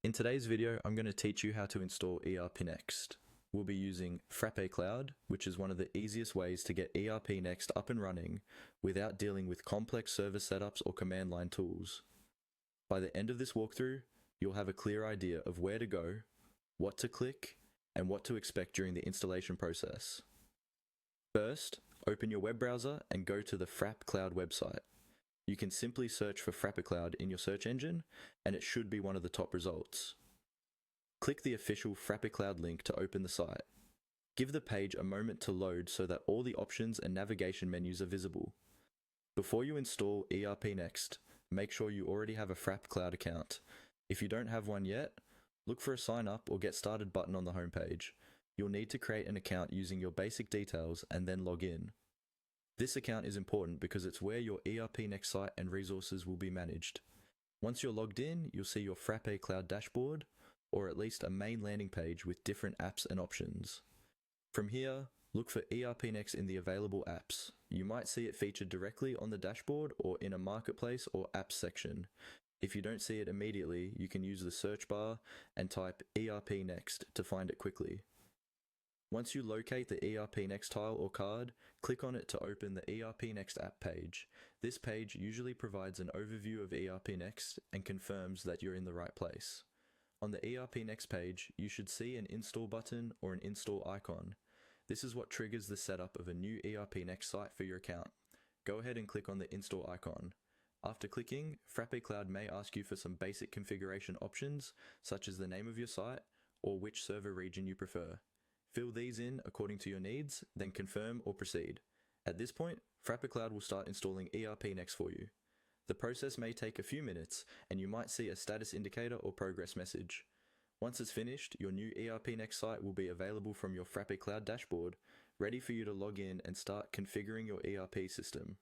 In today's video, I'm going to teach you how to install ERPNext. We'll be using Frappe Cloud, which is one of the easiest ways to get ERPNext up and running without dealing with complex server setups or command line tools. By the end of this walkthrough, you'll have a clear idea of where to go, what to click, and what to expect during the installation process. First, open your web browser and go to the Frappe Cloud website. You can simply search for Frappe Cloud in your search engine, and it should be one of the top results. Click the official Frappe Cloud link to open the site. Give the page a moment to load so that all the options and navigation menus are visible. Before you install ERPNext, make sure you already have a Frappe Cloud account. If you don't have one yet, look for a sign up or get started button on the homepage. You'll need to create an account using your basic details and then log in. This account is important because it's where your ERPNext site and resources will be managed. Once you're logged in, you'll see your Frappe Cloud dashboard, or at least a main landing page with different apps and options. From here, look for ERPNext in the available apps. You might see it featured directly on the dashboard or in a marketplace or apps section. If you don't see it immediately, you can use the search bar and type ERPNext to find it quickly. Once you locate the ERPNext tile or card, click on it to open the ERPNext app page. This page usually provides an overview of ERPNext and confirms that you're in the right place. On the ERPNext page, you should see an install button or an install icon. This is what triggers the setup of a new ERPNext site for your account. Go ahead and click on the install icon. After clicking, Frappe Cloud may ask you for some basic configuration options, such as the name of your site or which server region you prefer. Fill these in according to your needs, then confirm or proceed. At this point, Frappe Cloud will start installing ERPNext for you. The process may take a few minutes, and you might see a status indicator or progress message. Once it's finished, your new ERPNext site will be available from your Frappe Cloud dashboard, ready for you to log in and start configuring your ERP system.